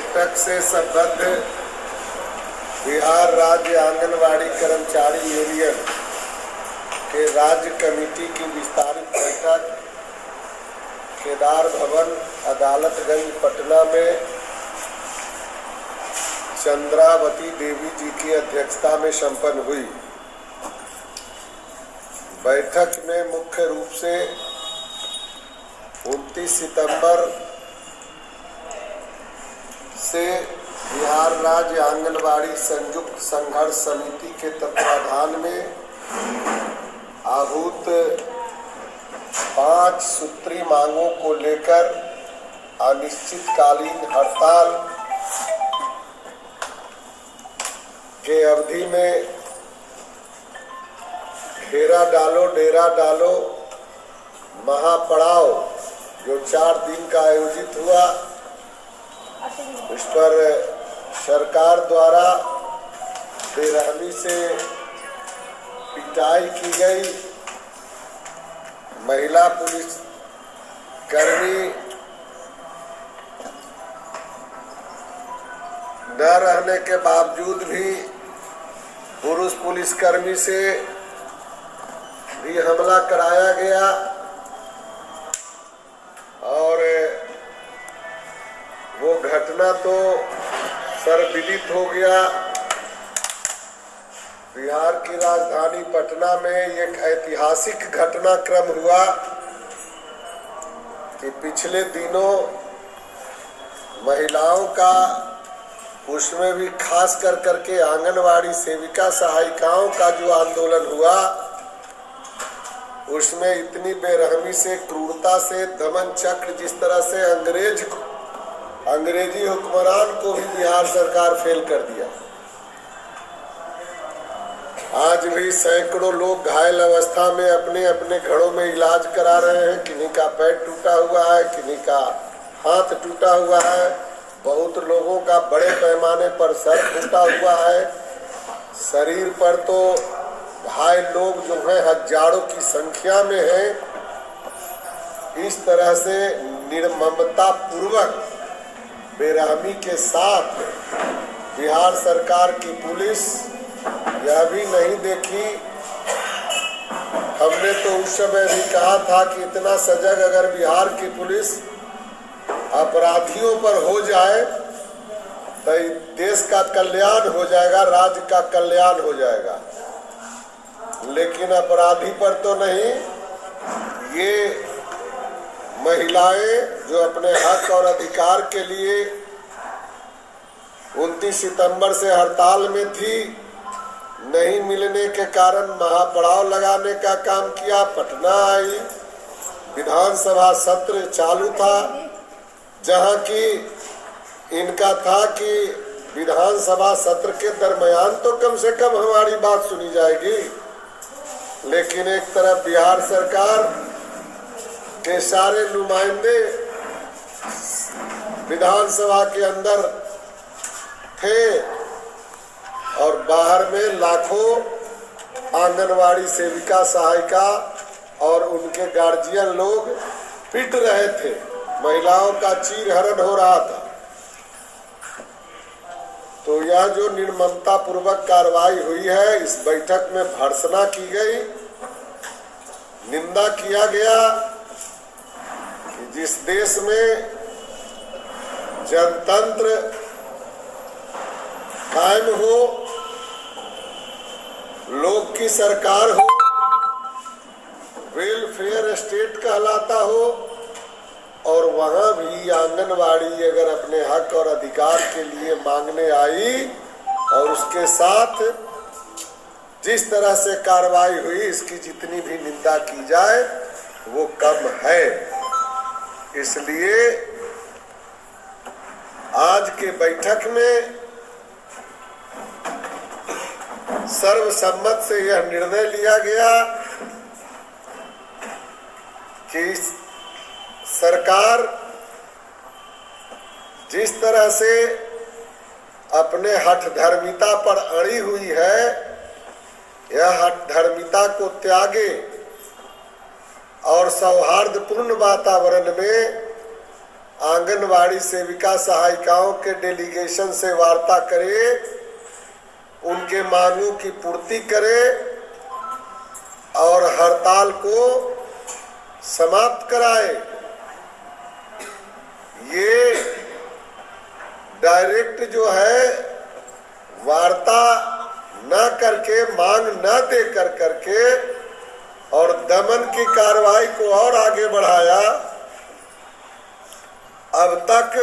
बैठक से संबद्ध बिहार राज्य आंगनवाड़ी कर्मचारी यूनियन के राज्य कमेटी की विस्तारित बैठक केदार भवन अदालतगंज पटना में चंद्रावती देवी जी की अध्यक्षता में संपन्न हुई। बैठक में मुख्य रूप से 29 सितंबर से बिहार राज्य आंगनवाड़ी संयुक्त संघर्ष समिति के तत्वाधान में आहूत 5 सूत्री मांगों को लेकर अनिश्चितकालीन हड़ताल के अवधि में डेरा डालो महापड़ाव जो 4 दिन का आयोजित हुआ, उस पर सरकार द्वारा बेरहमी से पिटाई की गई। महिला पुलिस कर्मी न रहने के बावजूद भी पुरुष पुलिसकर्मी से भी हमला कराया गया और वो घटना तो सर्वविदित हो गया। बिहार की राजधानी पटना में एक ऐतिहासिक घटनाक्रम हुआ कि पिछले दिनों महिलाओं का, उसमें भी खास करके आंगनवाड़ी सेविका सहायिकाओं का जो आंदोलन हुआ, उसमें इतनी बेरहमी से, क्रूरता से, दमन चक्र जिस तरह से अंग्रेजी हुक्मरान को भी बिहार सरकार फेल कर दिया। आज भी सैकड़ों लोग घायल अवस्था में अपने अपने घरों में इलाज करा रहे हैं। किन्हीं का पैर टूटा हुआ है, किन्हीं का हाथ टूटा हुआ है, बहुत लोगों का बड़े पैमाने पर सर टूटा हुआ है। शरीर पर तो घायल लोग जो हैं हजारों की संख्या में हैं। इस तरह से निर्ममता पूर्वक बेरहमी के साथ बिहार सरकार की पुलिस यह भी नहीं देखी। हमने तो उस समय भी कहा था कि इतना सजग अगर बिहार की पुलिस अपराधियों पर हो जाए तो देश का कल्याण हो जाएगा, राज्य का कल्याण हो जाएगा, लेकिन अपराधी पर तो नहीं। ये महिलाएं जो अपने हक और अधिकार के लिए 29 सितंबर से हड़ताल में थी, नहीं मिलने के कारण महापड़ाव लगाने का काम किया। पटना आई, विधानसभा सत्र चालू था, जहां की इनका था कि विधानसभा सत्र के दरमियान तो कम से कम हमारी बात सुनी जाएगी, लेकिन एक तरफ बिहार सरकार के सारे नुमाइंदे विधानसभा के अंदर थे और बाहर में लाखों आंगनवाड़ी सेविका सहायिका और उनके गार्जियन लोग पिट रहे थे। महिलाओं का चीरहरण हो रहा था। तो यह जो निर्ममता पूर्वक कार्रवाई हुई है, इस बैठक में भर्त्सना की गई, निंदा किया गया कि जिस देश में जनतंत्र कायम हो, लोग की सरकार हो, वेलफेयर स्टेट कहलाता हो, और वहां भी आंगनवाड़ी अगर अपने हक और अधिकार के लिए मांगने आई और उसके साथ जिस तरह से कार्रवाई हुई, इसकी जितनी भी निंदा की जाए वो कम है। इसलिए आज के बैठक में सर्वसम्मत से यह निर्णय लिया गया कि सरकार जिस तरह से अपने हठधर्मिता पर अड़ी हुई है, यह हठधर्मिता को त्यागे और सौहार्दपूर्ण वातावरण में आंगनवाड़ी सेविका सहायिकाओं के डेलीगेशन से वार्ता करे, उनके मांगों की पूर्ति करे और हड़ताल को समाप्त कराए। ये डायरेक्ट जो है वार्ता न करके, मांग न दे करके और दमन की कार्रवाई को और आगे बढ़ाया। अब तक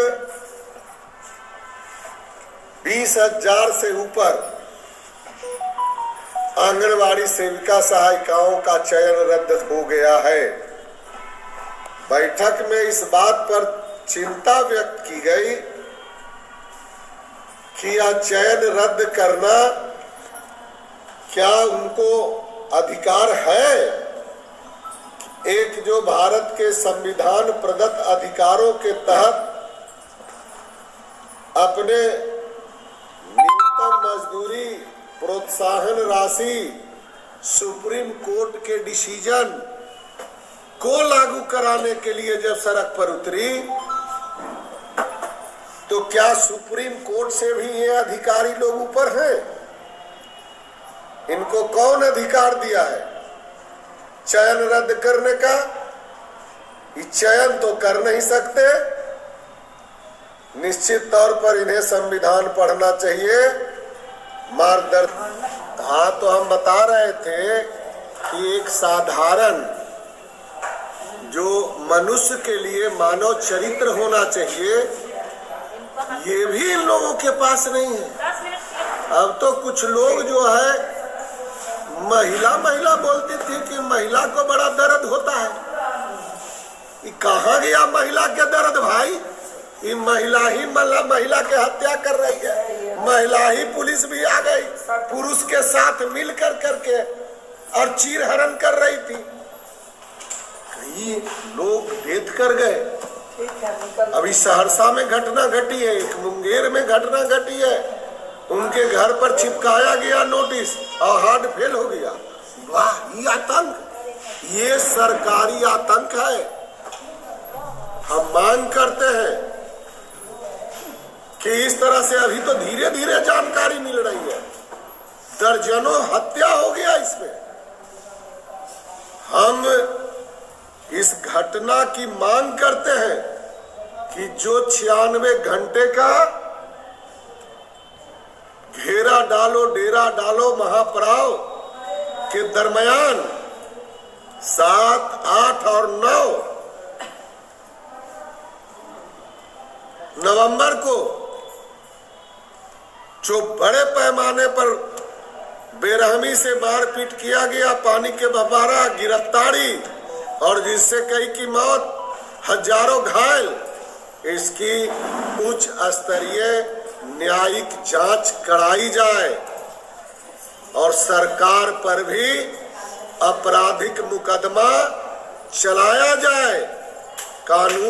20,000 से ऊपर आंगनवाड़ी सेविका सहायिकाओं का चयन रद्द हो गया है। बैठक में इस बात पर चिंता व्यक्त की गई कि यह चयन रद्द करना क्या उनको अधिकार है? एक जो भारत के संविधान प्रदत्त अधिकारों के तहत अपने न्यूनतम मजदूरी प्रोत्साहन राशि सुप्रीम कोर्ट के डिसीजन को लागू कराने के लिए जब सड़क पर उतरी, तो क्या सुप्रीम कोर्ट से भी ये अधिकारी लोग ऊपर हैं? इनको कौन अधिकार दिया है चयन रद्द करने का? ये चयन तो कर नहीं सकते। निश्चित तौर पर इन्हें संविधान पढ़ना चाहिए, मार्गदर्शन। हाँ, तो हम बता रहे थे कि एक साधारण जो मनुष्य के लिए मानव चरित्र होना चाहिए, ये भी इन लोगों के पास नहीं है। अब तो कुछ लोग जो है महिला महिला बोलते थे कि महिला को बड़ा दर्द होता है। ये कहाँ गया महिला के दर्द भाई? ये महिला ही महिला के हत्या कर रही है। महिला ही पुलिस भी आ गई, पुरुष के साथ मिल करके और चीरहरण कर रही थी। कई लोग डेथ कर गए। अभी सहरसा में घटना घटी है, एक मुंगेर में घटना घटी है। उनके घर पर चिपकाया गया नोटिस और हार्ट फेल हो गया। वाह, ये आतंक, ये सरकारी आतंक है। हम मांग करते हैं कि इस तरह से अभी तो धीरे धीरे जानकारी मिल रही है, दर्जनों हत्या हो गया इसमें। हम इस घटना की मांग करते हैं कि जो 96 घंटे का घेरा डालो डेरा डालो महापड़ाव के दरमियान 7, 8 और 9 नवंबर को जो बड़े पैमाने पर बेरहमी से मारपीट किया गया, पानी के बबारा, गिरफ्तारी और जिससे कई की मौत, हजारों घायल, इसकी उच्च स्तरीय न्यायिक जांच कराई जाए और सरकार पर भी आपराधिक मुकदमा चलाया जाए। कानून